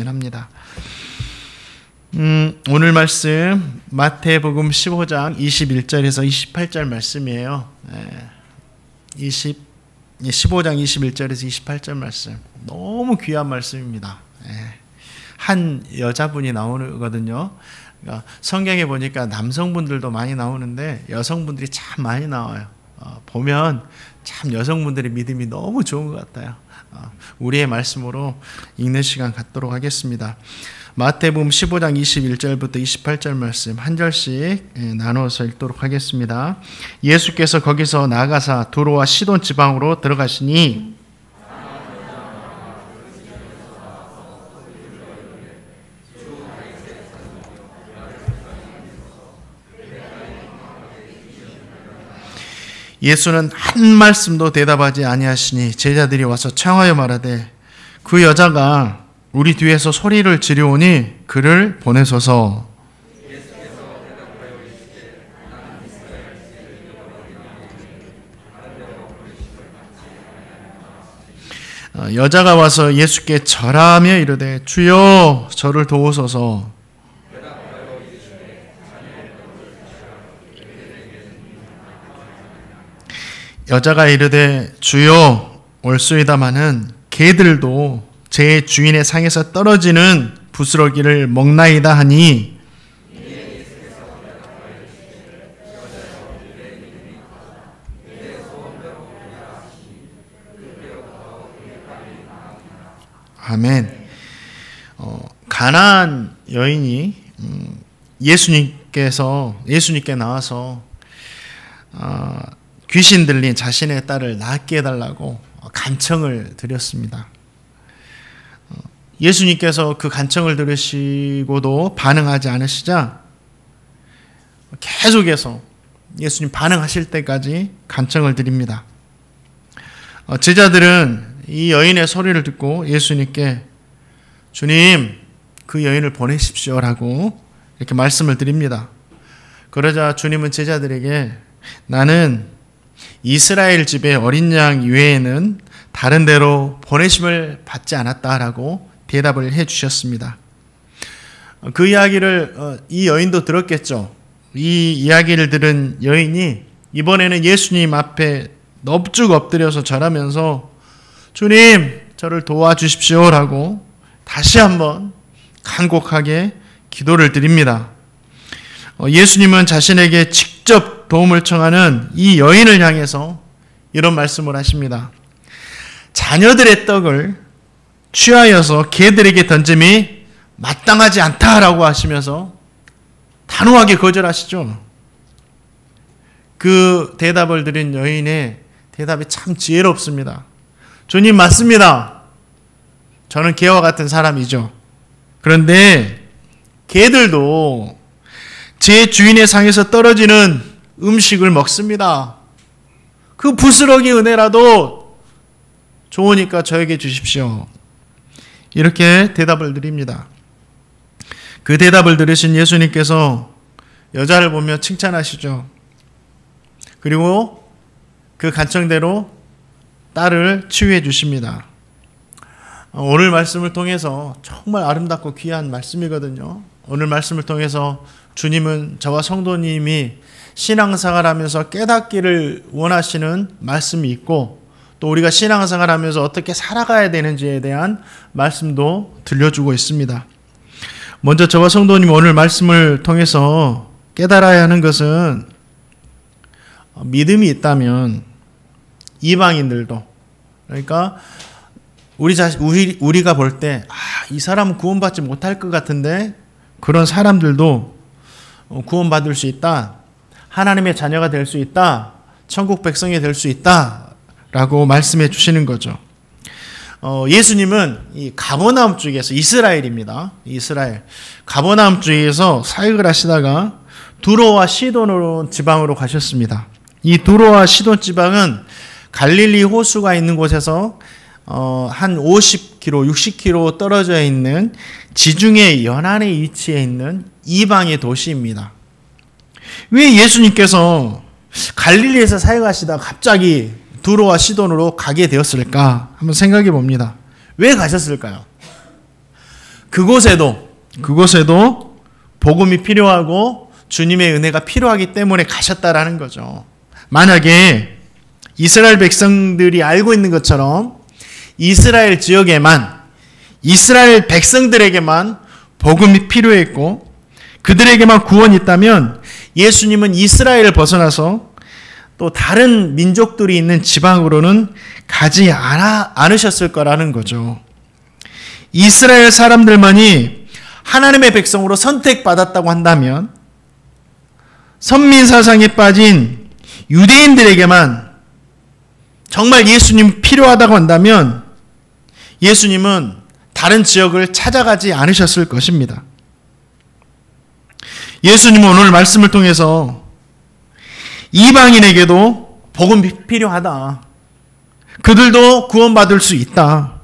합니다. 오늘 말씀 마태복음 15장 21절에서 28절 말씀이에요. 15장 21절에서 28절 말씀. 너무 귀한 말씀입니다. 한 여자분이 나오거든요. 그러니까 성경에 보니까 남성분들도 많이 나오는데 여성분들이 참 많이 나와요. 보면 참 여성분들의 믿음이 너무 좋은 것 같아요. 우리의 말씀으로 읽는 시간 갖도록 하겠습니다. 마태복음 15장 21절부터 28절 말씀 한 절씩 나눠서 읽도록 하겠습니다. 예수께서 거기서 나가사 두로와 시돈 지방으로 들어가시니 예수는 한 말씀도 대답하지 아니하시니 제자들이 와서 청하여 말하되 그 여자가 우리 뒤에서 소리를 지르오니 그를 보내소서. 여자가 와서 예수께 절하며 이르되 주여 저를 도우소서. 여자가 이르되 주여 올소이다마는 개들도 제 주인의 상에서 떨어지는 부스러기를 먹나이다 하니 아멘. 가나안 여인이 예수님께 나와서 귀신 들린 자신의 딸을 낫게 해달라고 간청을 드렸습니다. 예수님께서 그 간청을 들으시고도 반응하지 않으시자 계속해서 예수님 반응하실 때까지 간청을 드립니다. 제자들은 이 여인의 소리를 듣고 예수님께 주님 그 여인을 보내십시오라고 이렇게 말씀을 드립니다. 그러자 주님은 제자들에게 나는 이스라엘 집의 어린 양 이외에는 다른 데로 보내심을 받지 않았다라고 대답을 해주셨습니다. 그 이야기를 이 여인도 들었겠죠. 이 이야기를 들은 여인이 이번에는 예수님 앞에 넙죽 엎드려서 절하면서 주님 저를 도와주십시오라고 다시 한번 간곡하게 기도를 드립니다. 예수님은 자신에게 직접 도움을 청하는 이 여인을 향해서 이런 말씀을 하십니다. 자녀들의 떡을 취하여서 개들에게 던짐이 마땅하지 않다라고 하시면서 단호하게 거절하시죠. 그 대답을 드린 여인의 대답이 참 지혜롭습니다. 주님 맞습니다. 저는 개와 같은 사람이죠. 그런데 개들도 제 주인의 상에서 떨어지는 음식을 먹습니다. 그 부스러기 은혜라도 좋으니까 저에게 주십시오. 이렇게 대답을 드립니다. 그 대답을 들으신 예수님께서 여자를 보며 칭찬하시죠. 그리고 그 간청대로 딸을 치유해 주십니다. 오늘 말씀을 통해서 정말 아름답고 귀한 말씀이거든요. 오늘 말씀을 통해서 주님은 저와 성도님이 신앙생활하면서 깨닫기를 원하시는 말씀이 있고 또 우리가 신앙생활하면서 어떻게 살아가야 되는지에 대한 말씀도 들려주고 있습니다. 먼저 저와 성도님 오늘 말씀을 통해서 깨달아야 하는 것은 믿음이 있다면 이방인들도 그러니까 우리가 볼 때 이 사람은 구원받지 못할 것 같은데 그런 사람들도 구원받을 수 있다. 하나님의 자녀가 될 수 있다. 천국 백성이 될 수 있다. 라고 말씀해 주시는 거죠. 예수님은 이 가버나움 쪽에서 이스라엘입니다. 이스라엘 가버나움 쪽에서 사역을 하시다가 두로와 시돈 지방으로 가셨습니다. 이 두로와 시돈 지방은 갈릴리 호수가 있는 곳에서 한 50km, 60km 떨어져 있는 지중해 연안에 위치해 있는 이방의 도시입니다. 왜 예수님께서 갈릴리에서 사역하시다가 갑자기 두로와 시돈으로 가게 되었을까? 한번 생각해 봅니다. 왜 가셨을까요? 그곳에도 복음이 필요하고 주님의 은혜가 필요하기 때문에 가셨다라는 거죠. 만약에 이스라엘 백성들이 알고 있는 것처럼 이스라엘 지역에만, 이스라엘 백성들에게만 복음이 필요했고 그들에게만 구원이 있다면 예수님은 이스라엘을 벗어나서 또 다른 민족들이 있는 지방으로는 가지 않으셨을 거라는 거죠. 이스라엘 사람들만이 하나님의 백성으로 선택받았다고 한다면 선민사상에 빠진 유대인들에게만 정말 예수님이 필요하다고 한다면 예수님은 다른 지역을 찾아가지 않으셨을 것입니다. 예수님은 오늘 말씀을 통해서 이방인에게도 복음이 필요하다. 그들도 구원받을 수 있다.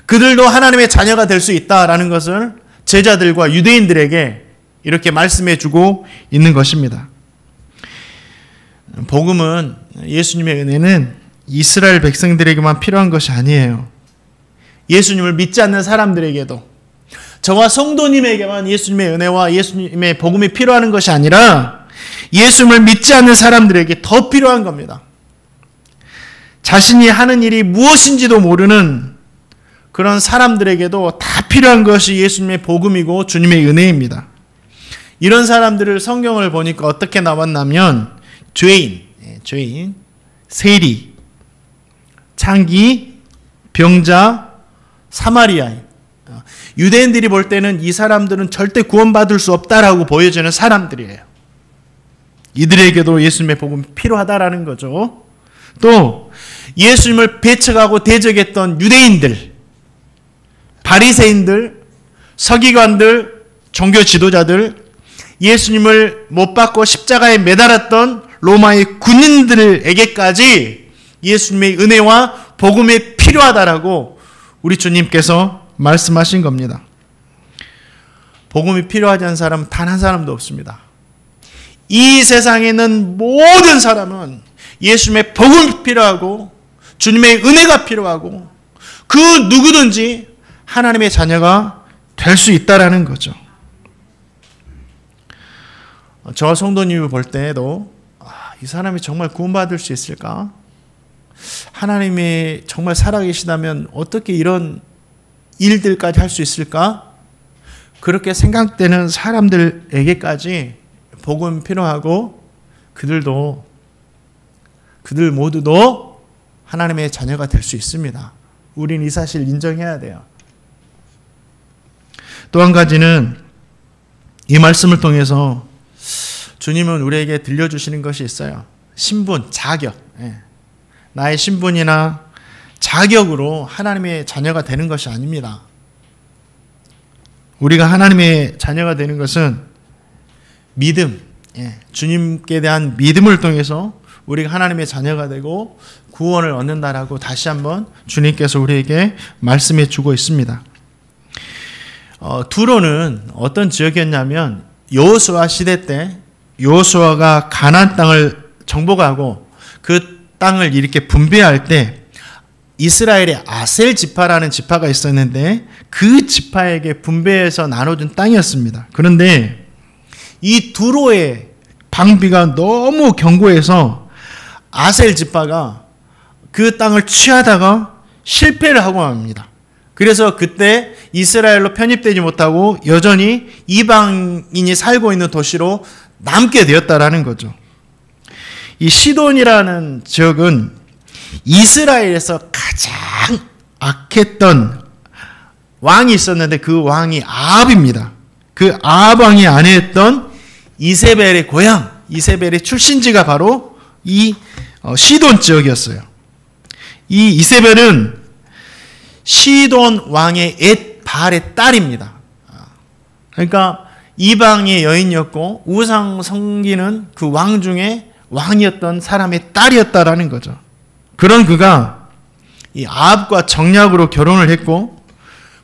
그들도 하나님의 자녀가 될 수 있다라는 것을 제자들과 유대인들에게 이렇게 말씀해 주고 있는 것입니다. 복음은, 예수님의 은혜는 이스라엘 백성들에게만 필요한 것이 아니에요. 예수님을 믿지 않는 사람들에게도, 저와 성도님에게만 예수님의 은혜와 예수님의 복음이 필요한 것이 아니라 예수님을 믿지 않는 사람들에게 더 필요한 겁니다. 자신이 하는 일이 무엇인지도 모르는 그런 사람들에게도 다 필요한 것이 예수님의 복음이고 주님의 은혜입니다. 이런 사람들을 성경을 보니까 어떻게 나왔냐면 죄인, 세리, 창기, 병자, 사마리아인. 유대인들이 볼 때는 이 사람들은 절대 구원받을 수 없다라고 보여지는 사람들이에요. 이들에게도 예수님의 복음이 필요하다라는 거죠. 또 예수님을 배척하고 대적했던 유대인들, 바리새인들, 서기관들, 종교 지도자들, 예수님을 못 박고 십자가에 매달았던 로마의 군인들에게까지 예수님의 은혜와 복음이 필요하다라고 우리 주님께서 말씀하신 겁니다. 복음이 필요하지 않은 사람은 단 한 사람도 없습니다. 이 세상에 있는 모든 사람은 예수님의 복음이 필요하고 주님의 은혜가 필요하고 그 누구든지 하나님의 자녀가 될 수 있다라는 거죠. 저 성도님을 볼 때에도 이 사람이 정말 구원받을 수 있을까? 하나님이 정말 살아계시다면 어떻게 이런 일들까지 할 수 있을까? 그렇게 생각되는 사람들에게까지 복음 필요하고 그들 모두도 하나님의 자녀가 될 수 있습니다. 우린 이 사실 인정해야 돼요. 또 한 가지는 이 말씀을 통해서 주님은 우리에게 들려주시는 것이 있어요. 신분, 자격. 나의 신분이나 자격으로 하나님의 자녀가 되는 것이 아닙니다. 우리가 하나님의 자녀가 되는 것은 믿음, 주님께 대한 믿음을 통해서 우리가 하나님의 자녀가 되고 구원을 얻는다라고 다시 한번 주님께서 우리에게 말씀해 주고 있습니다. 두로는 어떤 지역이었냐면 여호수아 시대 때 여호수아가 가나안 땅을 정복하고 그 땅을 이렇게 분배할 때 이스라엘의 아셀 지파라는 지파가 있었는데 그 지파에게 분배해서 나눠준 땅이었습니다. 그런데 이 두로의 방비가 너무 견고해서 아셀 지파가 그 땅을 취하다가 실패를 하고 맙니다. 그래서 그때 이스라엘로 편입되지 못하고 여전히 이방인이 살고 있는 도시로 남게 되었다라는 거죠. 이 시돈이라는 지역은 이스라엘에서 가장 악했던 왕이 있었는데 그 왕이 아합입니다. 그 아합 왕이 아내였던 이세벨의 고향, 이세벨의 출신지가 바로 이 시돈 지역이었어요. 이 이세벨은 시돈 왕의 엣 발의 딸입니다. 그러니까 이방의 여인이었고 우상 섬기는 그 왕 중에 왕이었던 사람의 딸이었다라는 거죠. 그런 그가 이 아합과 정략으로 결혼을 했고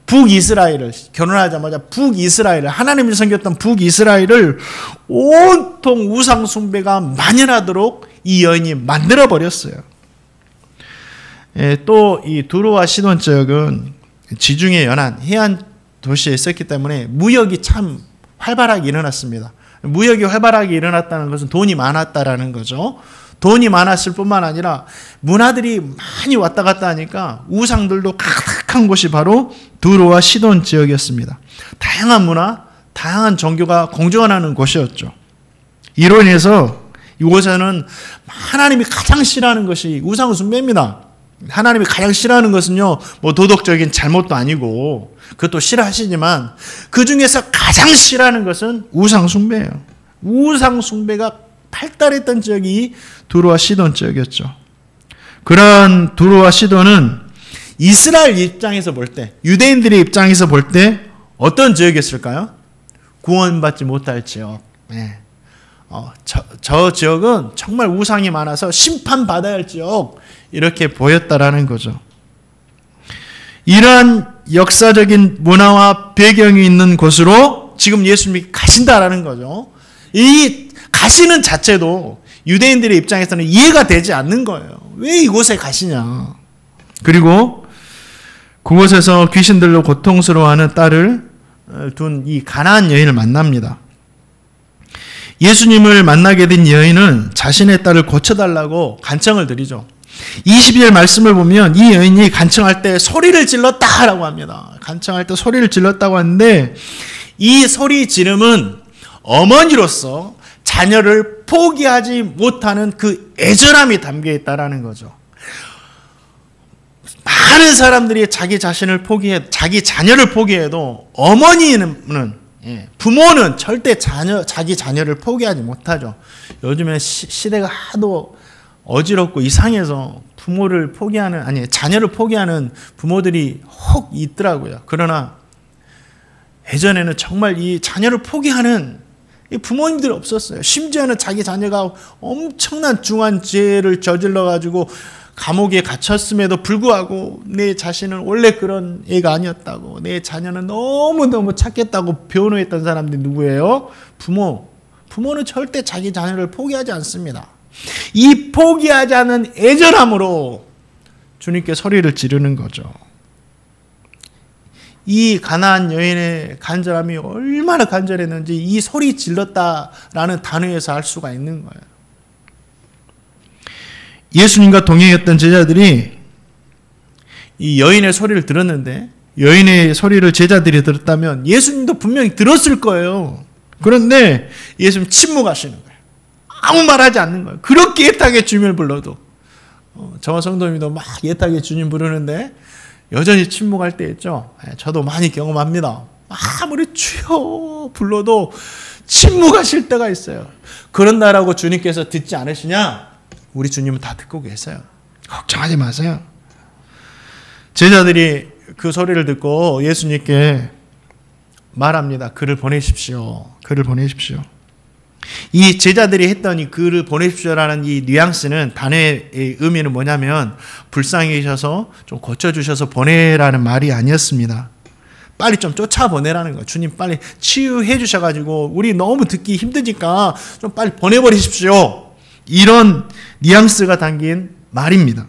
북이스라엘을 결혼하자마자 북이스라엘을 하나님이 섬겼던 북이스라엘을 온통 우상 숭배가 만연하도록 이 여인이 만들어 버렸어요. 또 이 두로와 시돈 지역은 지중해 연안 해안 도시에 있었기 때문에 무역이 참 활발하게 일어났습니다. 무역이 활발하게 일어났다는 것은 돈이 많았다라는 거죠. 돈이 많았을 뿐만 아니라 문화들이 많이 왔다 갔다 하니까 우상들도 가득한 곳이 바로 두로와 시돈 지역이었습니다. 다양한 문화, 다양한 종교가 공존하는 곳이었죠. 이로 인해서 이곳에는 하나님이 가장 싫어하는 것이 우상 숭배입니다. 하나님이 가장 싫어하는 것은요, 뭐 도덕적인 잘못도 아니고 그것도 싫어하시지만 그 중에서 가장 싫어하는 것은 우상 숭배예요. 우상 숭배가 발달했던 지역이 두로와 시돈 지역이었죠. 그러한 두로와 시돈은 이스라엘 입장에서 볼 때, 유대인들의 입장에서 볼 때 어떤 지역이었을까요? 구원받지 못할 지역. 네. 저 지역은 정말 우상이 많아서 심판받아야 할 지역, 이렇게 보였다라는 거죠. 이러한 역사적인 문화와 배경이 있는 곳으로 지금 예수님이 가신다라는 거죠. 이 가시는 자체도 유대인들의 입장에서는 이해가 되지 않는 거예요. 왜 이곳에 가시냐. 그리고 그곳에서 귀신들로 고통스러워하는 딸을 둔 이 가나안 여인을 만납니다. 예수님을 만나게 된 여인은 자신의 딸을 고쳐달라고 간청을 드리죠. 22절 말씀을 보면 이 여인이 간청할 때 소리를 질렀다라고 합니다. 간청할 때 소리를 질렀다고 하는데 이 소리 지름은 어머니로서 자녀를 포기하지 못하는 그 애절함이 담겨 있다라는 거죠. 많은 사람들이 자기 자신을 자기 자녀를 포기해도 어머니는, 부모는 절대 자기 자녀를 포기하지 못하죠. 요즘에 시대가 하도 어지럽고 이상해서 자녀를 포기하는 부모들이 혹 있더라고요. 그러나 예전에는 정말 이 자녀를 포기하는 이 부모님들이 없었어요. 심지어는 자기 자녀가 엄청난 중한 죄를 저질러가지고 감옥에 갇혔음에도 불구하고 내 자신은 원래 그런 애가 아니었다고, 내 자녀는 너무너무 착했다고 변호했던 사람들이 누구예요? 부모는 절대 자기 자녀를 포기하지 않습니다. 이 포기하지 않은 애절함으로 주님께 소리를 지르는 거죠. 이 가나안 여인의 간절함이 얼마나 간절했는지 이 소리 질렀다라는 단어에서 알 수가 있는 거예요. 예수님과 동행했던 제자들이 이 여인의 소리를 들었는데, 여인의 소리를 제자들이 들었다면 예수님도 분명히 들었을 거예요. 그런데 예수님 침묵하시는 거예요. 아무 말하지 않는 거예요. 그렇게 애타게 주님을 불러도, 저와 성도님도 막 애타게 주님 부르는데 여전히 침묵할 때 있죠. 저도 많이 경험합니다. 아무리 주여 불러도 침묵하실 때가 있어요. 그런다라고 주님께서 듣지 않으시냐? 우리 주님은 다 듣고 계세요. 걱정하지 마세요. 제자들이 그 소리를 듣고 예수님께 말합니다. 그를 보내십시오. 그를 보내십시오. 이 제자들이 했던 이 그를 보내십시오라는 이 뉘앙스는, 단어의 의미는 뭐냐면 불쌍히 계셔서 좀 고쳐주셔서 보내라는 말이 아니었습니다. 빨리 좀 쫓아보내라는 거예요. 주님 빨리 치유해 주셔가지고 우리 너무 듣기 힘드니까 좀 빨리 보내버리십시오. 이런 뉘앙스가 담긴 말입니다.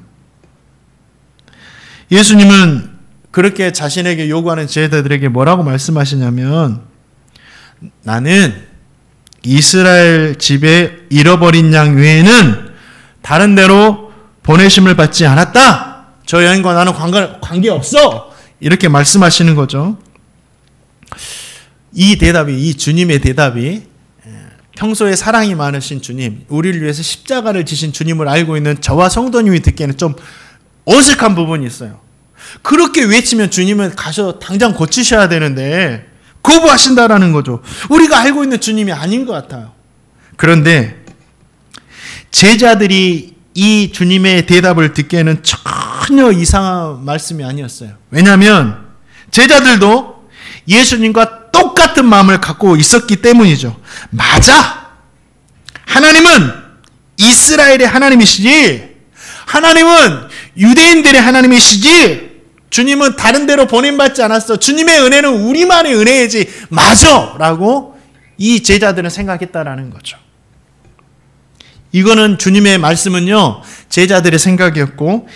예수님은 그렇게 자신에게 요구하는 제자들에게 뭐라고 말씀하시냐면, 나는 이스라엘 집에 잃어버린 양 외에는 다른 데로 보내심을 받지 않았다. 저 여인과 나는 관계없어. 이렇게 말씀하시는 거죠. 이 주님의 대답이 평소에 사랑이 많으신 주님, 우리를 위해서 십자가를 지신 주님을 알고 있는 저와 성도님이 듣기에는 좀 어색한 부분이 있어요. 그렇게 외치면 주님은 가서 당장 고치셔야 되는데 거부하신다라는 거죠. 우리가 알고 있는 주님이 아닌 것 같아요. 그런데 제자들이 이 주님의 대답을 듣기에는 전혀 이상한 말씀이 아니었어요. 왜냐하면 제자들도 예수님과 똑같은 마음을 갖고 있었기 때문이죠. 맞아! 하나님은 이스라엘의 하나님이시지, 하나님은 유대인들의 하나님이시지, 주님은 다른 데로 보냄받지 않았어. 주님의 은혜는 우리만의 은혜이지. 맞아! 라고 이 제자들은 생각했다라는 거죠. 이거는 주님의 말씀은요, 제자들의 생각이었고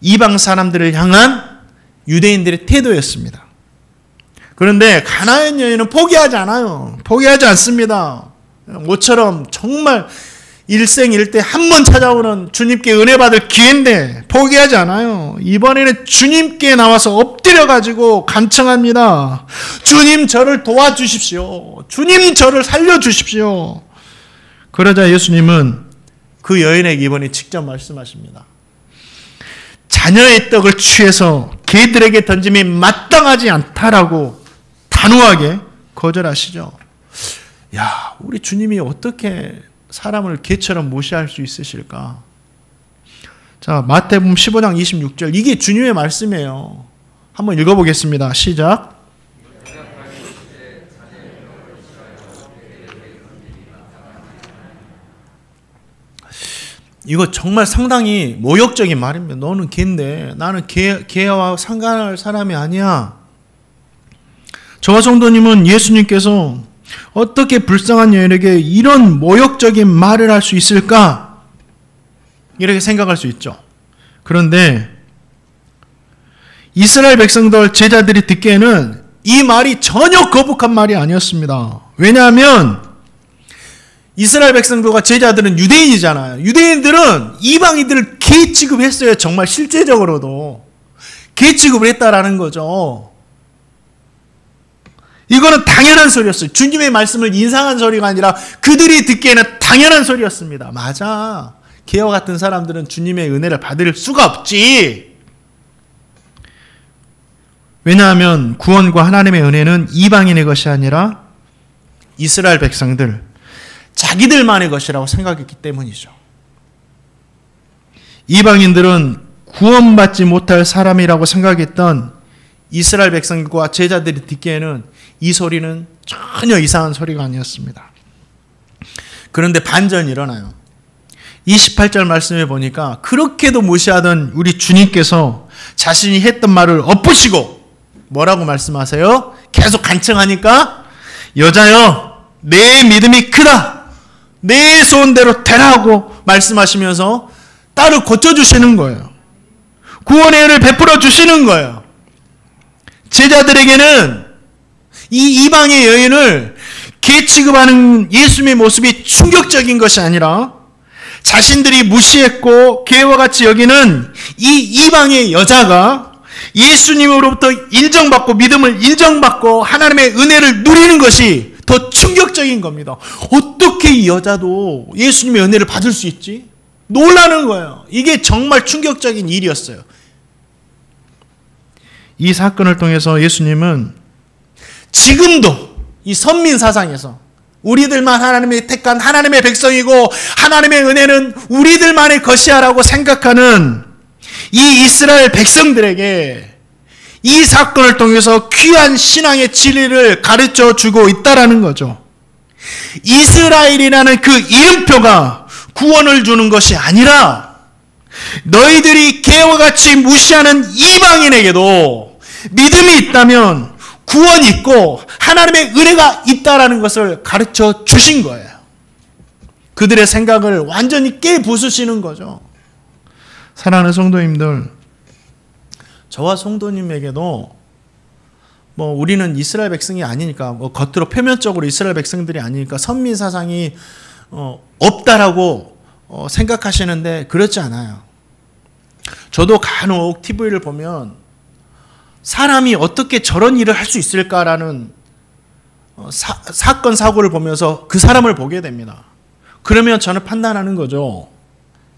이방 사람들을 향한 유대인들의 태도였습니다. 그런데 가나안 여인은 포기하지 않아요. 포기하지 않습니다. 모처럼 정말 일생일대 한 번 찾아오는 주님께 은혜 받을 기회인데 포기하지 않아요. 이번에는 주님께 나와서 엎드려가지고 간청합니다. 주님, 저를 도와주십시오. 주님, 저를 살려주십시오. 그러자 예수님은 그 여인에게 이번에 직접 말씀하십니다. 자녀의 떡을 취해서 개들에게 던짐이 마땅하지 않다라고 단호하게 거절하시죠. 야, 우리 주님이 어떻게 사람을 개처럼 무시할 수 있으실까? 자, 마태복음 15장 26절. 이게 주님의 말씀이에요. 한번 읽어보겠습니다. 시작. 이거 정말 상당히 모욕적인 말입니다. 너는 개인데 나는 개와 상관할 사람이 아니야. 저와 성도님은 예수님께서 어떻게 불쌍한 여인에게 이런 모욕적인 말을 할 수 있을까? 이렇게 생각할 수 있죠. 그런데 이스라엘 백성들 제자들이 듣기에는 이 말이 전혀 거북한 말이 아니었습니다. 왜냐하면 이스라엘 백성들과 제자들은 유대인이잖아요. 유대인들은 이방인들을 개 취급했어요. 정말 실제적으로도 개 취급을 했다라는 거죠. 이거는 당연한 소리였어요. 주님의 말씀을 인상한 소리가 아니라 그들이 듣기에는 당연한 소리였습니다. 맞아. 개와 같은 사람들은 주님의 은혜를 받을 수가 없지. 왜냐하면 구원과 하나님의 은혜는 이방인의 것이 아니라 이스라엘 백성들, 자기들만의 것이라고 생각했기 때문이죠. 이방인들은 구원받지 못할 사람이라고 생각했던 이스라엘 백성과 제자들이 듣기에는 이 소리는 전혀 이상한 소리가 아니었습니다. 그런데 반전이 일어나요. 28절 말씀에 보니까 그렇게도 무시하던 우리 주님께서 자신이 했던 말을 엎으시고 뭐라고 말씀하세요? 계속 간청하니까 여자여, 내 믿음이 크다. 내 소원대로 되라고 말씀하시면서 딸을 고쳐주시는 거예요. 구원의 은혜를 베풀어 주시는 거예요. 제자들에게는 이 이방의 여인을 개 취급하는 예수님의 모습이 충격적인 것이 아니라 자신들이 무시했고 개와 같이 여기는 이 이방의 여자가 예수님으로부터 인정받고 믿음을 인정받고 하나님의 은혜를 누리는 것이 더 충격적인 겁니다. 어떻게 이 여자도 예수님의 은혜를 받을 수 있지? 놀라는 거예요. 이게 정말 충격적인 일이었어요. 이 사건을 통해서 예수님은 지금도 이 선민 사상에서 우리들만 하나님의 택한 하나님의 백성이고 하나님의 은혜는 우리들만의 것이야라고 생각하는 이 이스라엘 백성들에게 이 사건을 통해서 귀한 신앙의 진리를 가르쳐 주고 있다라는 거죠. 이스라엘이라는 그 이름표가 구원을 주는 것이 아니라 너희들이 개와 같이 무시하는 이방인에게도 믿음이 있다면 구원이 있고 하나님의 은혜가 있다라는 것을 가르쳐 주신 거예요. 그들의 생각을 완전히 깨부수시는 거죠. 사랑하는 성도님들, 저와 성도님에게도 우리는 이스라엘 백성이 아니니까 겉으로 표면적으로 이스라엘 백성들이 아니니까 선민 사상이 없다라고 생각하시는데 그렇지 않아요. 저도 간혹 TV를 보면 사람이 어떻게 저런 일을 할 수 있을까라는 사건 사고를 보면서 그 사람을 보게 됩니다. 그러면 저는 판단하는 거죠.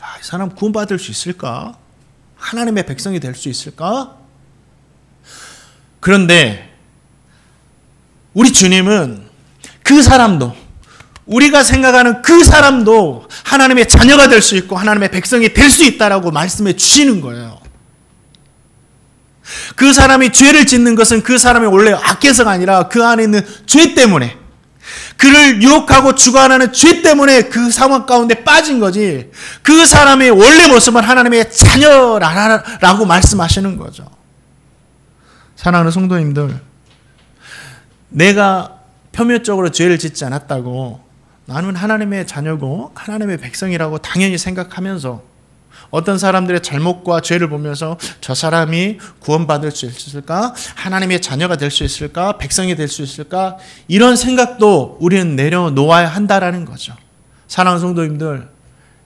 이 사람 구원받을 수 있을까? 하나님의 백성이 될 수 있을까? 그런데 우리 주님은 그 사람도, 우리가 생각하는 그 사람도 하나님의 자녀가 될 수 있고 하나님의 백성이 될 수 있다라고 말씀해 주시는 거예요. 그 사람이 죄를 짓는 것은 그 사람이 원래 악해서가 아니라 그 안에 있는 죄 때문에, 그를 유혹하고 주관하는 죄 때문에 그 상황 가운데 빠진 거지, 그 사람의 원래 모습은 하나님의 자녀라고 말씀하시는 거죠. 사랑하는 성도님들, 내가 표면적으로 죄를 짓지 않았다고 나는 하나님의 자녀고 하나님의 백성이라고 당연히 생각하면서 어떤 사람들의 잘못과 죄를 보면서 저 사람이 구원받을 수 있을까? 하나님의 자녀가 될 수 있을까? 백성이 될 수 있을까? 이런 생각도 우리는 내려놓아야 한다라는 거죠. 사랑하는 성도님들,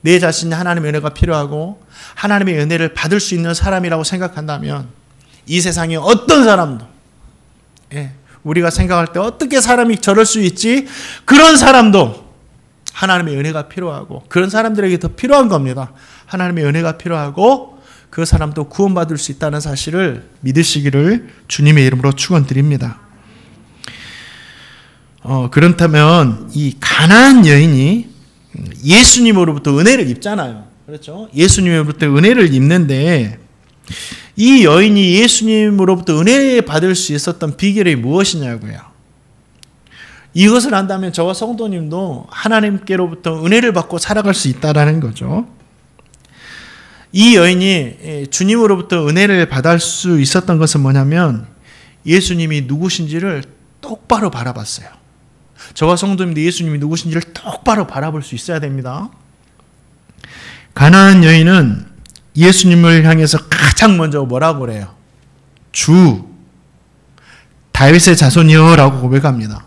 내 자신이 하나님의 은혜가 필요하고 하나님의 은혜를 받을 수 있는 사람이라고 생각한다면 이 세상에 어떤 사람도, 우리가 생각할 때 어떻게 사람이 저럴 수 있지? 그런 사람도 하나님의 은혜가 필요하고 그런 사람들에게 더 필요한 겁니다. 하나님의 은혜가 필요하고 그 사람도 구원받을 수 있다는 사실을 믿으시기를 주님의 이름으로 축원드립니다. 그렇다면 이 가나안 여인이 예수님으로부터 은혜를 입잖아요. 그렇죠? 예수님으로부터 은혜를 입는데 이 여인이 예수님으로부터 은혜 받을 수 있었던 비결이 무엇이냐고요. 이것을 안다면 저와 성도님도 하나님께로부터 은혜를 받고 살아갈 수 있다는 거죠. 이 여인이 주님으로부터 은혜를 받을 수 있었던 것은 뭐냐면 예수님이 누구신지를 똑바로 바라봤어요. 저와 성도님도 예수님이 누구신지를 똑바로 바라볼 수 있어야 됩니다. 가나안 여인은 예수님을 향해서 가장 먼저 뭐라고 그래요? 주, 다윗의 자손이여 라고 고백합니다.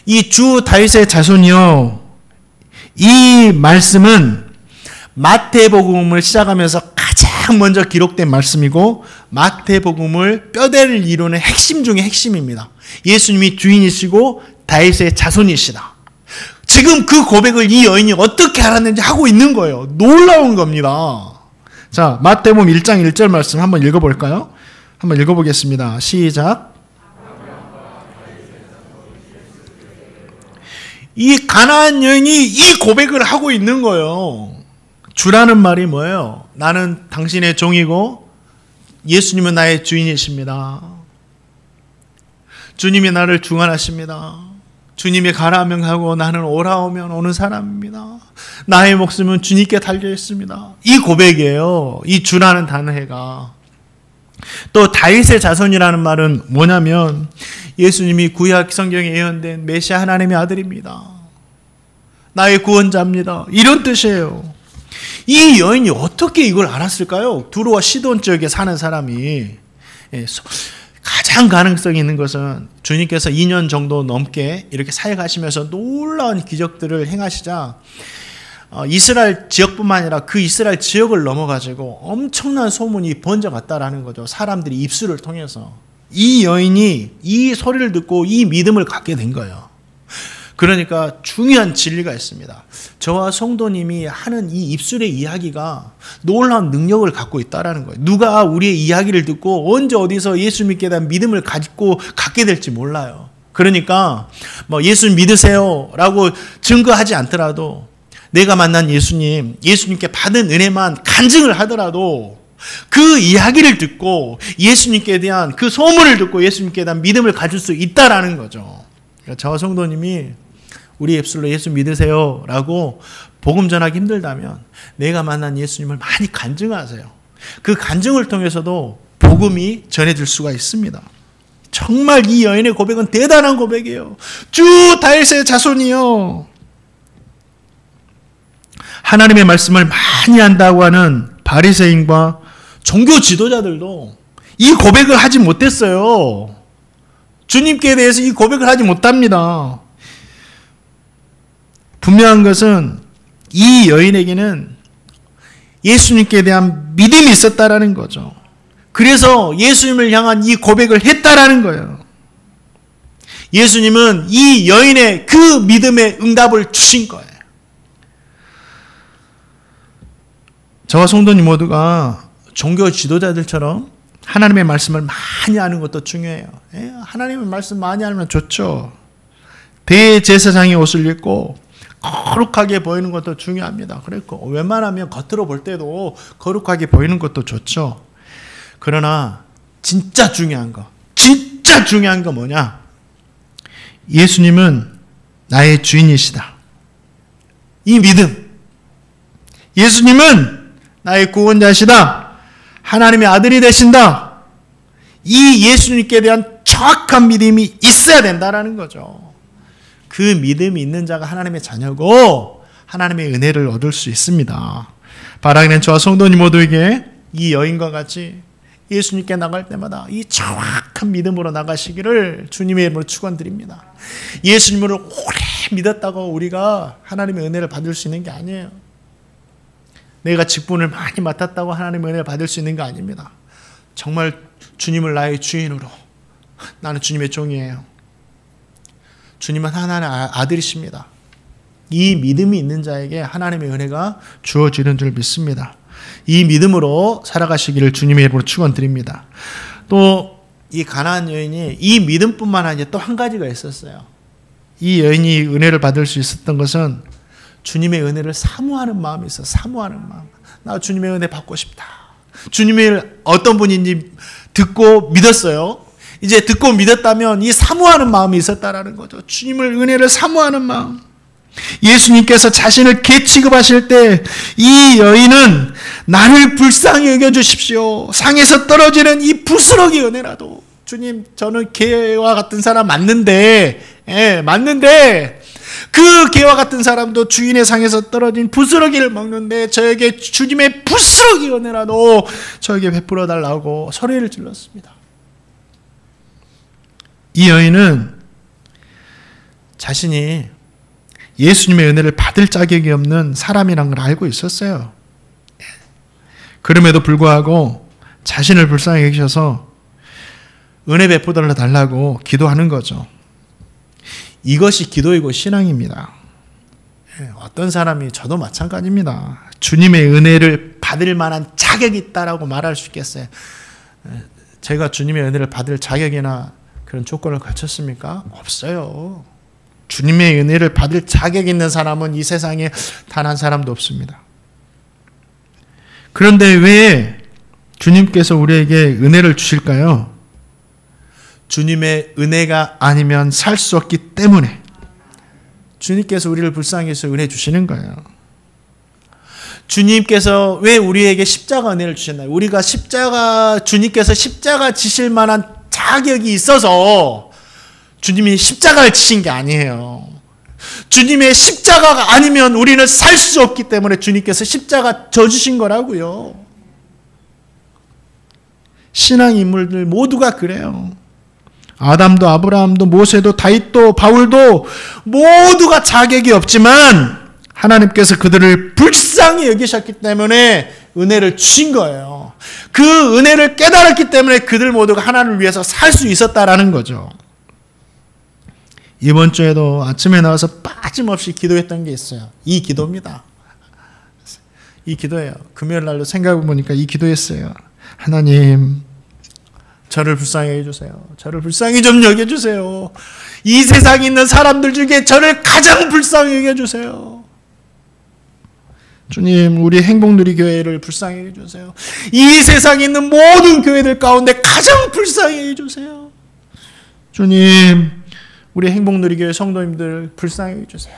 이 주 다윗의 자손이여, 이 말씀은 마태복음을 시작하면서 가장 먼저 기록된 말씀이고 마태복음을 뼈대를 이루는 핵심 중에 핵심입니다. 예수님이 주인이시고 다윗의 자손이시다. 지금 그 고백을 이 여인이 어떻게 알았는지 하고 있는 거예요. 놀라운 겁니다. 자, 마태복음 1장 1절 말씀 한번 읽어볼까요? 한번 읽어보겠습니다. 시작. 이 가나안 여인이 이 고백을 하고 있는 거예요. 주라는 말이 뭐예요? 나는 당신의 종이고 예수님은 나의 주인이십니다. 주님이 나를 중환하십니다. 주님이 가라 하면 가고 나는 오라 하면 오는 사람입니다. 나의 목숨은 주님께 달려 있습니다. 이 고백이에요. 이 주라는 단어가. 또 다윗의 자손이라는 말은 뭐냐면 예수님이 구약 성경에 예언된 메시아 하나님의 아들입니다. 나의 구원자입니다. 이런 뜻이에요. 이 여인이 어떻게 이걸 알았을까요? 두로와 시돈 지역에 사는 사람이. 가장 가능성이 있는 것은 주님께서 2년 정도 넘게 이렇게 사역하시면서 놀라운 기적들을 행하시자 이스라엘 지역뿐만 아니라 그 이스라엘 지역을 넘어가지고 엄청난 소문이 번져갔다라는 거죠. 사람들이 입술을 통해서. 이 여인이 이 소리를 듣고 이 믿음을 갖게 된 거예요. 그러니까 중요한 진리가 있습니다. 저와 성도님이 하는 이 입술의 이야기가 놀라운 능력을 갖고 있다는 거예요. 누가 우리의 이야기를 듣고 언제 어디서 예수 믿게 대한 믿음을 갖게 될지 몰라요. 그러니까 뭐 예수 믿으세요 라고 증거하지 않더라도 내가 만난 예수님께 받은 은혜만 간증을 하더라도 그 이야기를 듣고 예수님께 대한 그 소문을 듣고 예수님께 대한 믿음을 가질 수 있다라는 거죠. 그러니까 저와 성도님이 우리 입술로 예수 믿으세요 라고 복음 전하기 힘들다면 내가 만난 예수님을 많이 간증하세요. 그 간증을 통해서도 복음이 전해질 수가 있습니다. 정말 이 여인의 고백은 대단한 고백이에요. 주 다윗의 자손이요. 하나님의 말씀을 많이 한다고 하는 바리새인과 종교 지도자들도 이 고백을 하지 못했어요. 주님께 대해서 이 고백을 하지 못합니다. 분명한 것은 이 여인에게는 예수님께 대한 믿음이 있었다라는 거죠. 그래서 예수님을 향한 이 고백을 했다라는 거예요. 예수님은 이 여인의 그 믿음의 응답을 주신 거예요. 저와 성도님 모두가 종교 지도자들처럼 하나님의 말씀을 많이 아는 것도 중요해요. 하나님의 말씀 많이 알면 좋죠. 대제사장의 옷을 입고 거룩하게 보이는 것도 중요합니다. 그리고 웬만하면 겉으로 볼 때도 거룩하게 보이는 것도 좋죠. 그러나 진짜 중요한 거 뭐냐? 예수님은 나의 주인이시다. 이 믿음. 예수님은 나의 구원자시다. 하나님의 아들이 되신다. 이 예수님께 대한 정확한 믿음이 있어야 된다라는 거죠. 그 믿음이 있는 자가 하나님의 자녀고 하나님의 은혜를 얻을 수 있습니다. 바라기는 저와 성도님 모두에게 이 여인과 같이 예수님께 나갈 때마다 이 정확한 믿음으로 나가시기를 주님의 이름으로 축원드립니다. 예수님을 오래 믿었다고 우리가 하나님의 은혜를 받을 수 있는 게 아니에요. 내가 직분을 많이 맡았다고 하나님의 은혜를 받을 수 있는 게 아닙니다. 정말 주님을 나의 주인으로, 나는 주님의 종이에요. 주님은 하나님의 아들이십니다. 이 믿음이 있는 자에게 하나님의 은혜가 주어지는 줄 믿습니다. 이 믿음으로 살아가시기를 주님의 이름으로 축원드립니다. 또 이 가나안 여인이 이 믿음뿐만 아니라 또 한 가지가 있었어요. 이 여인이 은혜를 받을 수 있었던 것은 주님의 은혜를 사모하는 마음이 있어요. 사모하는 마음. 나 주님의 은혜 받고 싶다. 주님이 어떤 분인지 듣고 믿었어요. 이제 듣고 믿었다면 이 사모하는 마음이 있었다라는 거죠. 주님을 은혜를 사모하는 마음. 예수님께서 자신을 개 취급하실 때 이 여인은 나를 불쌍히 여겨주십시오. 상에서 떨어지는 이 부스러기 은혜라도 주님 저는 개와 같은 사람 맞는데 맞는데 그 개와 같은 사람도 주인의 상에서 떨어진 부스러기를 먹는데 저에게 주님의 부스러기 은혜라도 저에게 베풀어 달라고 소리를 질렀습니다. 이 여인은 자신이 예수님의 은혜를 받을 자격이 없는 사람이란 걸 알고 있었어요. 그럼에도 불구하고 자신을 불쌍히 여기셔서 은혜 베풀어 달라고 기도하는 거죠. 이것이 기도이고 신앙입니다. 어떤 사람이 저도 마찬가지입니다. 주님의 은혜를 받을 만한 자격이 있다라고 말할 수 있겠어요. 제가 주님의 은혜를 받을 자격이나 그런 조건을 갖췄습니까? 없어요. 주님의 은혜를 받을 자격 있는 사람은 이 세상에 단 한 사람도 없습니다. 그런데 왜 주님께서 우리에게 은혜를 주실까요? 주님의 은혜가 아니면 살 수 없기 때문에 주님께서 우리를 불쌍히 해서 은혜 주시는 거예요. 주님께서 왜 우리에게 십자가 은혜를 주셨나요? 우리가 주님께서 십자가 지실 만한 자격이 있어서 주님이 십자가를 지신 게 아니에요. 주님의 십자가가 아니면 우리는 살 수 없기 때문에 주님께서 십자가 져주신 거라고요. 신앙 인물들 모두가 그래요. 아담도 아브라함도 모세도 다윗도 바울도 모두가 자격이 없지만 하나님께서 그들을 불쌍히 여기셨기 때문에 은혜를 주신 거예요. 그 은혜를 깨달았기 때문에 그들 모두가 하나님을 위해서 살 수 있었다라는 거죠. 이번 주에도 아침에 나와서 빠짐없이 기도했던 게 있어요. 이 기도입니다. 이 기도예요. 금요일 날도 생각해보니까 이 기도했어요. 하나님, 저를 불쌍히 해주세요. 저를 불쌍히 좀 여겨주세요. 이 세상에 있는 사람들 중에 저를 가장 불쌍히 여겨주세요. 주님, 우리 행복누리교회를 불쌍히 해주세요. 이 세상에 있는 모든 교회들 가운데 가장 불쌍히 해주세요. 주님, 우리 행복누리교회 성도님들 불쌍히 해주세요.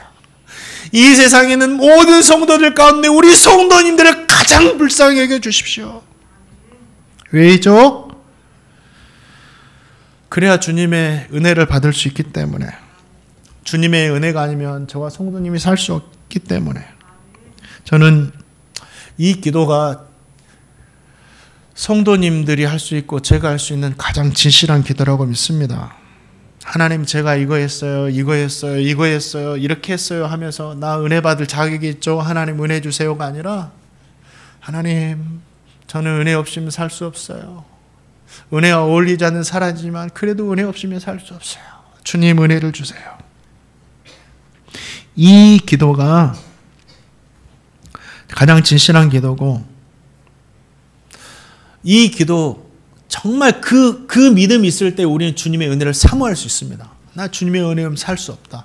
이 세상에 있는 모든 성도들 가운데 우리 성도님들을 가장 불쌍히 여겨주십시오. 왜죠? 그래야 주님의 은혜를 받을 수 있기 때문에, 주님의 은혜가 아니면 저와 성도님이 살 수 없기 때문에, 저는 이 기도가 성도님들이 할 수 있고 제가 할 수 있는 가장 진실한 기도라고 믿습니다. 하나님, 제가 이거 했어요, 이거 했어요, 이거 했어요, 이렇게 했어요 하면서 나 은혜 받을 자격이 있죠, 하나님 은혜 주세요가 아니라, 하나님, 저는 은혜 없이면 살 수 없어요. 은혜와 어울리지 않는 사람이지만 그래도 은혜 없이면 살 수 없어요. 주님 은혜를 주세요. 이 기도가 가장 진실한 기도고, 이 기도 정말 그 믿음이 있을 때 우리는 주님의 은혜를 사모할 수 있습니다. 나 주님의 은혜 없으면 살 수 없다.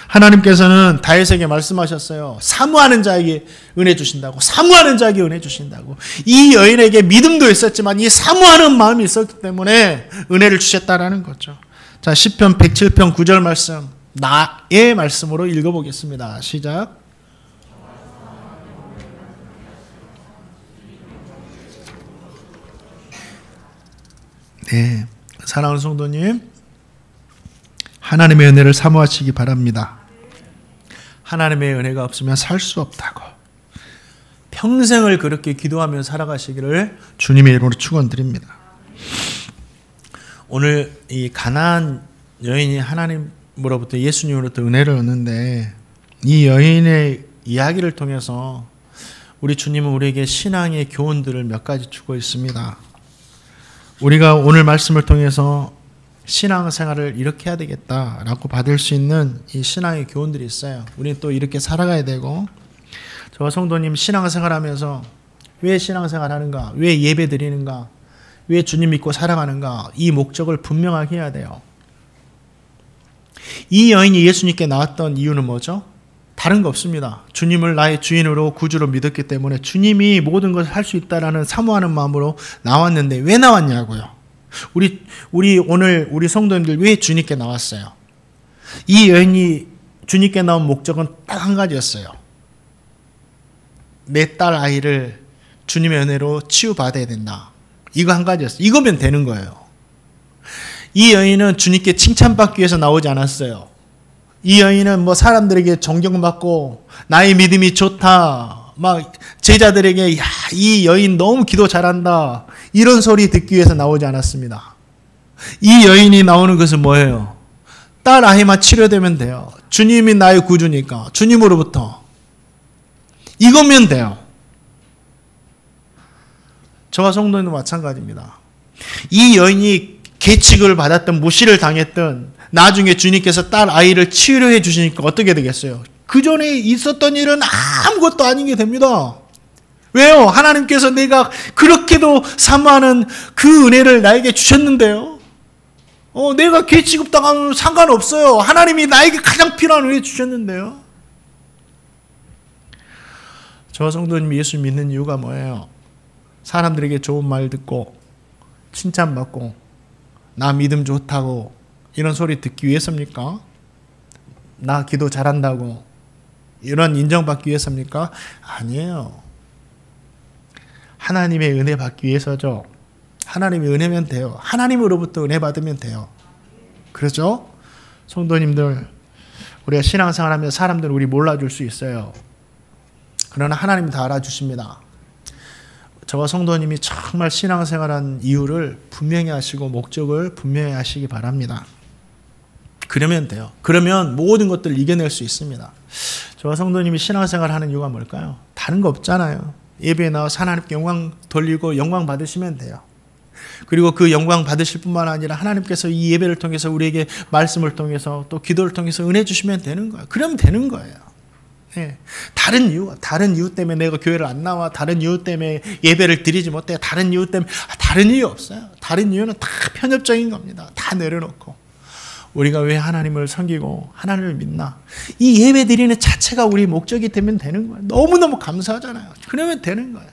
하나님께서는 다윗에게 말씀하셨어요. 사모하는 자에게 은혜 주신다고. 사모하는 자에게 은혜 주신다고. 이 여인에게 믿음도 있었지만 이 사모하는 마음이 있었기 때문에 은혜를 주셨다라는 거죠. 자, 시편 107편 9절 말씀, 나의 말씀으로 읽어보겠습니다. 시작. 네, 사랑하는 성도님, 하나님의 은혜를 사모하시기 바랍니다. 하나님의 은혜가 없으면 살 수 없다고. 평생을 그렇게 기도하며 살아가시기를 주님의 이름으로 축원드립니다. 오늘 이 가나안 여인이 하나님으로부터 예수님으로부터 은혜를 얻는데 이 여인의 이야기를 통해서 우리 주님은 우리에게 신앙의 교훈들을 몇 가지 주고 있습니다. 우리가 오늘 말씀을 통해서 신앙생활을 이렇게 해야 되겠다라고 받을 수 있는 이 신앙의 교훈들이 있어요. 우리는 또 이렇게 살아가야 되고, 저와 성도님 신앙생활하면서 왜 신앙생활하는가, 왜 예배 드리는가, 왜 주님 믿고 살아가는가, 이 목적을 분명하게 해야 돼요. 이 여인이 예수님께 나왔던 이유는 뭐죠? 다른 거 없습니다. 주님을 나의 주인으로 구주로 믿었기 때문에 주님이 모든 것을 할 수 있다라는 사모하는 마음으로 나왔는데 왜 나왔냐고요. 우리 오늘 우리 성도님들 왜 주님께 나왔어요? 이 여인이 주님께 나온 목적은 딱 한 가지였어요. 내 딸 아이를 주님의 은혜로 치유받아야 된다. 이거 한 가지였어요. 이거면 되는 거예요. 이 여인은 주님께 칭찬받기 위해서 나오지 않았어요. 이 여인은 뭐 사람들에게 존경받고 나의 믿음이 좋다, 막 제자들에게 야, 이 여인 너무 기도 잘한다, 이런 소리 듣기 위해서 나오지 않았습니다. 이 여인이 나오는 것은 뭐예요? 딸 아이만 치료되면 돼요. 주님이 나의 구주니까 주님으로부터 이거면 돼요. 저와 성도님도 마찬가지입니다. 이 여인이 계칙을 받았던, 무시를 당했던, 나중에 주님께서 딸 아이를 치료해 주시니까 어떻게 되겠어요? 그 전에 있었던 일은 아무것도 아닌 게 됩니다. 왜요? 하나님께서 내가 그렇게도 사모하는 그 은혜를 나에게 주셨는데요. 내가 개 취급당하면 상관없어요. 하나님이 나에게 가장 필요한 은혜 주셨는데요. 저 성도님 예수 믿는 이유가 뭐예요? 사람들에게 좋은 말 듣고 칭찬받고 나 믿음 좋다고 이런 소리 듣기 위해서입니까? 나 기도 잘한다고 이런 인정받기 위해서입니까? 아니에요. 하나님의 은혜 받기 위해서죠. 하나님의 은혜면 돼요. 하나님으로부터 은혜 받으면 돼요. 그렇죠? 성도님들, 우리가 신앙생활하면서 사람들은 우리 몰라줄 수 있어요. 그러나 하나님이 다 알아주십니다. 저와 성도님이 정말 신앙생활한 이유를 분명히 하시고 목적을 분명히 하시기 바랍니다. 그러면 돼요. 그러면 모든 것들을 이겨낼 수 있습니다. 저와 성도님이 신앙생활하는 이유가 뭘까요? 다른 거 없잖아요. 예배에 나와서 하나님께 영광 돌리고 영광 받으시면 돼요. 그리고 그 영광 받으실 뿐만 아니라 하나님께서 이 예배를 통해서 우리에게 말씀을 통해서 또 기도를 통해서 은혜 주시면 되는 거예요. 그러면 되는 거예요. 네. 다른 이유 때문에 내가 교회를 안 나와, 다른 이유 때문에 예배를 드리지 못해, 다른 이유 때문에, 다른 이유 없어요. 다른 이유는 다 편협적인 겁니다. 다 내려놓고 우리가 왜 하나님을 섬기고 하나님을 믿나, 이 예배 드리는 자체가 우리 목적이 되면 되는 거예요. 너무너무 감사하잖아요. 그러면 되는 거예요.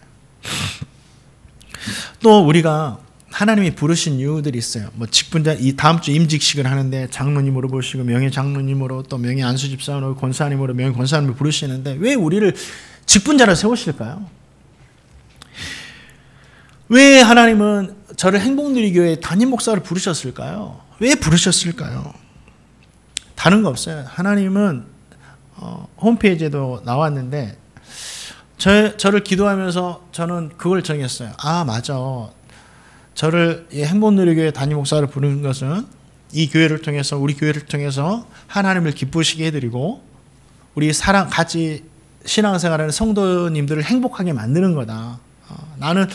또 우리가 하나님이 부르신 이유들이 있어요. 뭐 직분자, 이 다음 주 임직식을 하는데 장로님으로 부르시고 명예 장로님으로, 또 명예 안수집사로, 권사님으로, 명예 권사님을 부르시는데 왜 우리를 직분자로 세우실까요? 왜 하나님은 저를 행복누리교회 담임 목사로 부르셨을까요? 왜 부르셨을까요? 다른 거 없어요. 하나님은 홈페이지에도 나왔는데 저를 기도하면서 저는 그걸 정했어요. 아, 맞아. 저를 행복누리교회 담임 목사를 부르는 것은 이 교회를 통해서, 우리 교회를 통해서 하나님을 기쁘시게 해드리고 우리 같이 신앙생활하는 성도님들을 행복하게 만드는 거다. 나는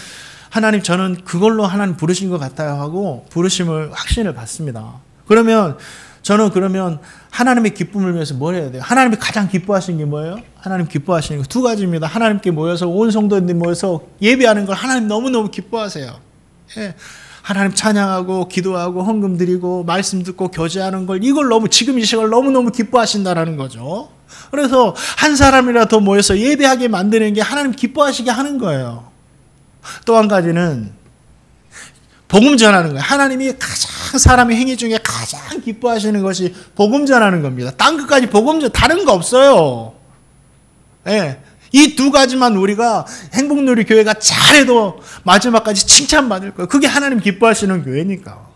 하나님, 저는 그걸로 하나님 부르신 것 같아요 하고 부르심을, 확신을 받습니다. 그러면 저는 하나님의 기쁨을 위해서 뭘 해야 돼요? 하나님이 가장 기뻐하시는 게 뭐예요? 하나님 기뻐하시는 거 두 가지입니다. 하나님께 모여서, 온 성도님들 모여서 예배하는 걸 하나님 너무너무 기뻐하세요. 예. 하나님 찬양하고 기도하고 헌금 드리고 말씀 듣고 교제하는 걸, 이걸 지금 이 시간을 너무너무 기뻐하신다라는 거죠. 그래서 한 사람이라도 모여서 예배하게 만드는 게 하나님 기뻐하시게 하는 거예요. 또 한 가지는 복음 전하는 거예요. 하나님이 가장, 사람의 행위 중에 가장 기뻐하시는 것이 복음 전하는 겁니다. 딴 것까지 복음 전, 다른 거 없어요. 예. 이 두 가지만 우리가 행복누리 교회가 잘해도 마지막까지 칭찬받을 거예요. 그게 하나님 기뻐하시는 교회니까.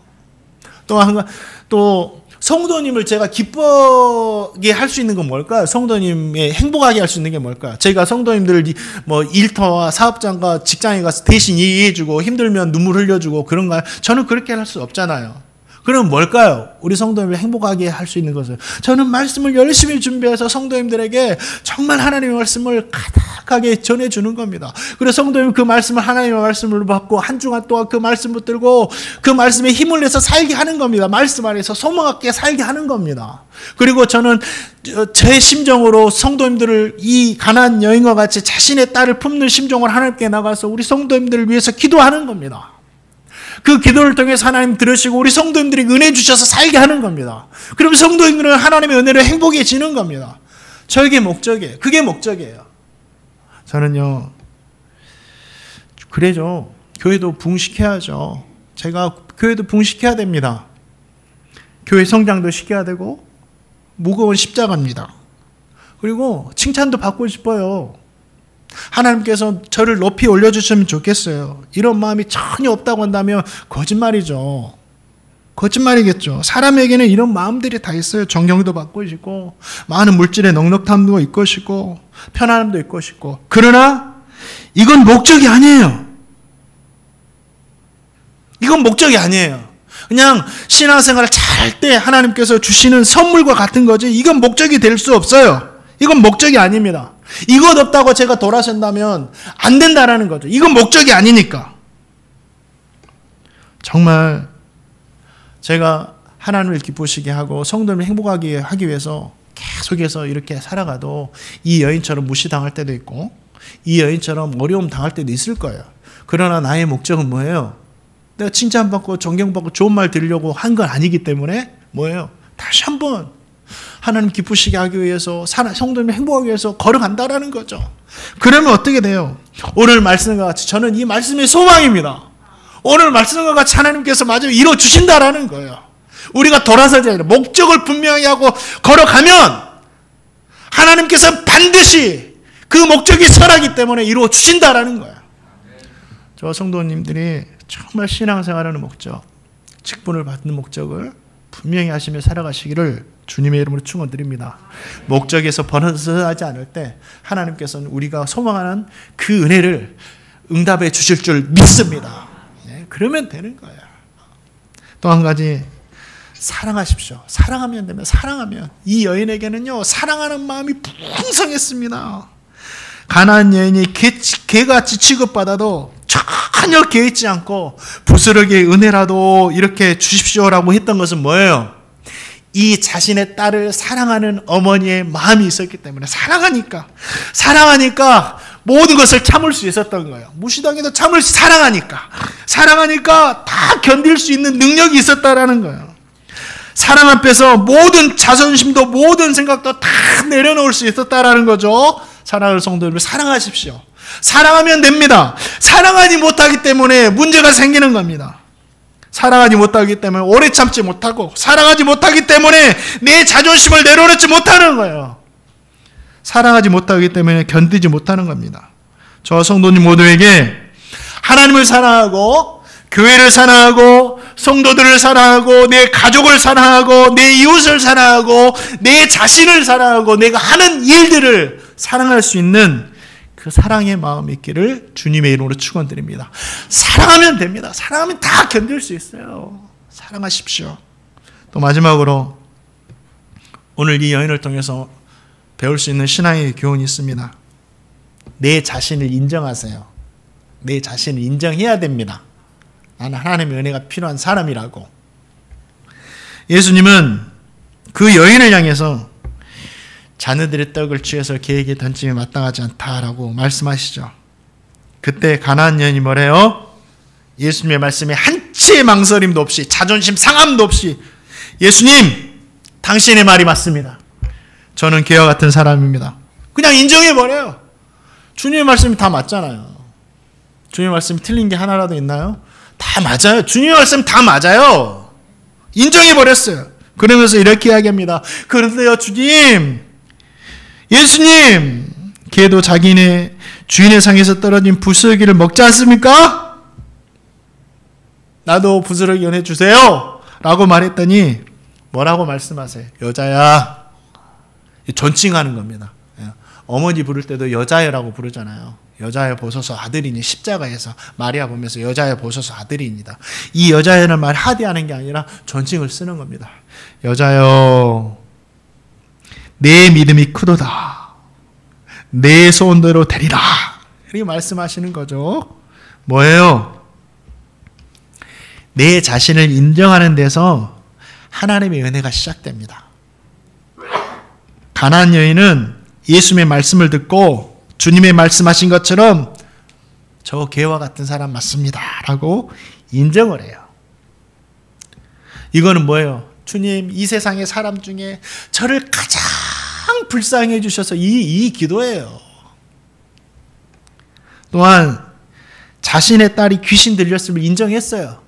또 성도님을 제가 기쁘게 할 수 있는 건 뭘까요? 성도님의 행복하게 할 수 있는 게 뭘까요? 제가 성도님들 뭐 일터와 사업장과 직장에 가서 대신 얘기해주고 힘들면 눈물 흘려주고 그런가요? 저는 그렇게 할 수 없잖아요. 그럼 뭘까요? 우리 성도님을 행복하게 할 수 있는 것은 저는 말씀을 열심히 준비해서 성도님들에게 정말 하나님의 말씀을 가득하게 전해주는 겁니다. 그래서 성도님 그 말씀을 하나님의 말씀을 받고 한 주간 동안 그 말씀 붙들고 그 말씀에 힘을 내서 살게 하는 겁니다. 말씀 안에서 소망하게 살게 하는 겁니다. 그리고 저는 제 심정으로 성도님들을 이 가나안 여인과 같이 자신의 딸을 품는 심정으로 하나님께 나가서 우리 성도님들을 위해서 기도하는 겁니다. 그 기도를 통해서 하나님 들으시고 우리 성도님들에게 은혜 주셔서 살게 하는 겁니다. 그럼 성도님들은 하나님의 은혜로 행복해지는 겁니다. 저에게 목적이에요. 그게 목적이에요. 저는요, 그래죠. 교회도 부흥시켜야죠. 제가 교회도 부흥시켜야 됩니다. 교회 성장도 시켜야 되고 무거운 십자가입니다. 그리고 칭찬도 받고 싶어요. 하나님께서 저를 높이 올려주시면 좋겠어요. 이런 마음이 전혀 없다고 한다면 거짓말이죠. 거짓말이겠죠. 사람에게는 이런 마음들이 다 있어요. 존경도 받고 싶고 많은 물질의 넉넉함도 있을 것이고 편안함도 있을 것이고. 그러나 이건 목적이 아니에요. 이건 목적이 아니에요. 그냥 신앙생활을 잘할 때 하나님께서 주시는 선물과 같은 거지 이건 목적이 될 수 없어요. 이건 목적이 아닙니다. 이것 없다고 제가 돌아선다면 안 된다라는 거죠. 이건 목적이 아니니까. 정말 제가 하나님을 기쁘시게 하고 성도를 행복하게 하기 위해서 계속해서 이렇게 살아가도 이 여인처럼 무시당할 때도 있고 이 여인처럼 어려움 당할 때도 있을 거예요. 그러나 나의 목적은 뭐예요? 내가 칭찬받고 존경받고 좋은 말 들으려고 한 건 아니기 때문에 뭐예요? 다시 한번 하나님 기쁘시게 하기 위해서 성도님을 행복하기 위해서 걸어간다라는 거죠. 그러면 어떻게 돼요? 오늘 말씀과 같이 저는 이 말씀의 소망입니다. 오늘 말씀과 같이 하나님께서 마저 이루어주신다라는 거예요. 우리가 돌아서지 않아요. 목적을 분명히 하고 걸어가면 하나님께서 반드시 그 목적이 선하기 때문에 이루어주신다라는 거예요. 저 성도님들이 정말 신앙생활하는 목적, 직분을 받는 목적을 분명히 하시며 살아가시기를 주님의 이름으로 축원드립니다. 목적에서 벗어나지 않을 때 하나님께서는 우리가 소망하는 그 은혜를 응답해 주실 줄 믿습니다. 네, 그러면 되는 거예요. 또 한 가지 사랑하십시오. 사랑하면 되면 사랑하면 이 여인에게는요 사랑하는 마음이 풍성했습니다. 가나안 여인이 개같이 취급받아도 전혀 개의치 않고 부스러기의 은혜라도 이렇게 주십시오라고 했던 것은 뭐예요? 이 자신의 딸을 사랑하는 어머니의 마음이 있었기 때문에 사랑하니까 모든 것을 참을 수 있었던 거예요. 무시당해도 참을 수 사랑하니까 다 견딜 수 있는 능력이 있었다라는 거예요. 사랑 앞에서 모든 자존심도 모든 생각도 다 내려놓을 수 있었다라는 거죠. 사랑하는 성도님을 사랑하십시오. 사랑하면 됩니다. 사랑하지 못하기 때문에 문제가 생기는 겁니다. 사랑하지 못하기 때문에 오래 참지 못하고 사랑하지 못하기 때문에 내 자존심을 내려놓지 못하는 거예요. 사랑하지 못하기 때문에 견디지 못하는 겁니다. 저 성도님 모두에게 하나님을 사랑하고 교회를 사랑하고 성도들을 사랑하고 내 가족을 사랑하고 내 이웃을 사랑하고 내 자신을 사랑하고 내가 하는 일들을 사랑할 수 있는 그 사랑의 마음이 있기를 주님의 이름으로 축원드립니다. 사랑하면 됩니다. 사랑하면 다 견딜 수 있어요. 사랑하십시오. 또 마지막으로 오늘 이 여인을 통해서 배울 수 있는 신앙의 교훈이 있습니다. 내 자신을 인정하세요. 내 자신을 인정해야 됩니다. 나는 하나님의 은혜가 필요한 사람이라고. 예수님은 그 여인을 향해서 자녀들의 떡을 취해서 개에게 던짐에 마땅하지 않다라고 말씀하시죠. 그때 가나안 여인이 뭐래요? 예수님의 말씀에 한치의 망설임도 없이 자존심 상함도 없이 예수님 당신의 말이 맞습니다. 저는 개와 같은 사람입니다. 그냥 인정해버려요. 주님의 말씀이 다 맞잖아요. 주님의 말씀이 틀린 게 하나라도 있나요? 다 맞아요. 주님의 말씀 다 맞아요. 인정해버렸어요. 그러면서 이렇게 이야기합니다. 그런데요 주님, 예수님, 개도 자기네 주인의 상에서 떨어진 부스러기를 먹지 않습니까? 나도 부스러기 연해 주세요 라고 말했더니 뭐라고 말씀하세요? 여자야. 존칭하는 겁니다. 어머니 부를 때도 여자야라고 부르잖아요. 여자야 보소서 아들이니 십자가에서 마리아 보면서 여자야 보소서 아들이니다. 이 여자야는 말 하대하는 게 아니라 존칭을 쓰는 겁니다. 여자여, 내 믿음이 크도다. 내 소원대로 되리라. 이렇게 말씀하시는 거죠. 뭐예요? 내 자신을 인정하는 데서 하나님의 은혜가 시작됩니다. 가나안 여인은 예수님의 말씀을 듣고 주님의 말씀하신 것처럼 저 개와 같은 사람 맞습니다 라고 인정을 해요. 이거는 뭐예요? 주님, 이 세상의 사람 중에 저를 가장 불쌍히 해주셔서 이 기도예요. 또한 자신의 딸이 귀신 들렸음을 인정했어요.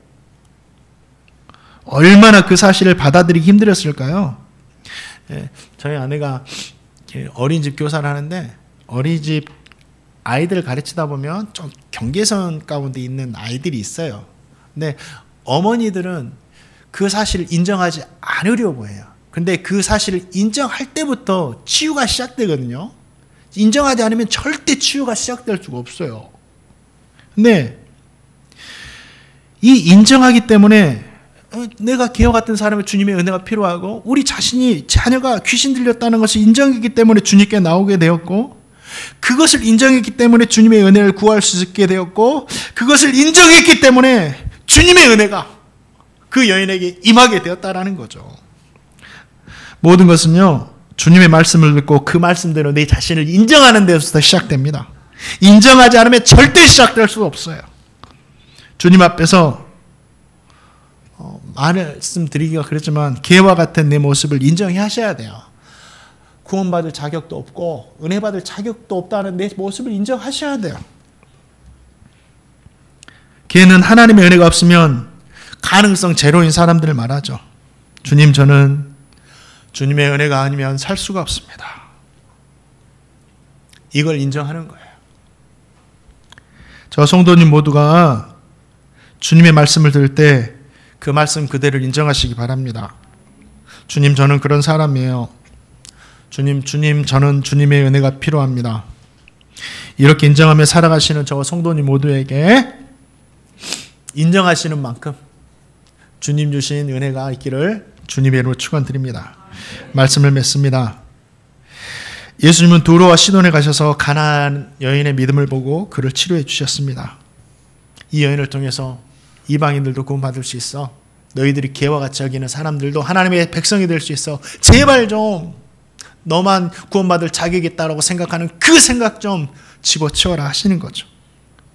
얼마나 그 사실을 받아들이기 힘들었을까요? 저희 아내가 어린이집 교사를 하는데 어린이집 아이들을 가르치다 보면 좀 경계선 가운데 있는 아이들이 있어요. 근데 어머니들은 그 사실을 인정하지 않으려고 해요. 근데 그 사실을 인정할 때부터 치유가 시작되거든요. 인정하지 않으면 절대 치유가 시작될 수가 없어요. 근데 이 인정하기 때문에 내가 개와 같은 사람의 주님의 은혜가 필요하고 우리 자신이 자녀가 귀신 들렸다는 것을 인정했기 때문에 주님께 나오게 되었고 그것을 인정했기 때문에 주님의 은혜를 구할 수 있게 되었고 그것을 인정했기 때문에 주님의 은혜가 그 여인에게 임하게 되었다라는 거죠. 모든 것은요, 주님의 말씀을 듣고 그 말씀대로 내 자신을 인정하는 데서부터 시작됩니다. 인정하지 않으면 절대 시작될 수 없어요. 주님 앞에서 말씀드리기가 그렇지만 개와 같은 내 모습을 인정하셔야 돼요. 구원받을 자격도 없고 은혜 받을 자격도 없다는 내 모습을 인정하셔야 돼요. 개는 하나님의 은혜가 없으면 가능성 제로인 사람들을 말하죠. 주님, 저는 주님의 은혜가 아니면 살 수가 없습니다. 이걸 인정하는 거예요. 저 성도님 모두가 주님의 말씀을 들을 때 그 말씀 그대로 인정하시기 바랍니다. 주님, 저는 그런 사람이에요. 주님, 저는 주님의 은혜가 필요합니다. 이렇게 인정하며 살아가시는 저 성도님 모두에게 인정하시는 만큼 주님 주신 은혜가 있기를 주님의 이름으로 축원드립니다. 말씀을 맺습니다. 예수님은 두로와 시돈에 가셔서 가나안 여인의 믿음을 보고 그를 치료해 주셨습니다. 이 여인을 통해서 이방인들도 구원받을 수 있어. 너희들이 개와 같이 여기는 사람들도 하나님의 백성이 될 수 있어. 제발 좀 너만 구원받을 자격이 있다고 생각하는 그 생각 좀 집어치워라 하시는 거죠.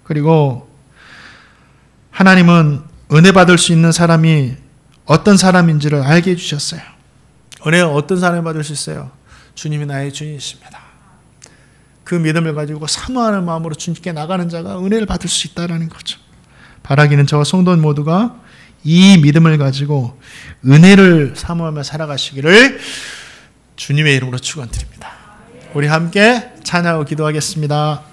그리고 하나님은 은혜 받을 수 있는 사람이 어떤 사람인지를 알게 해주셨어요. 은혜 어떤 사람이 받을 수 있어요? 주님이 나의 주인이십니다. 그 믿음을 가지고 사모하는 마음으로 주님께 나가는 자가 은혜를 받을 수 있다는 거죠. 바라기는 저와 성도 모두가 이 믿음을 가지고 은혜를 사모하며 살아가시기를 주님의 이름으로 축원드립니다. 우리 함께 찬양하고 기도하겠습니다.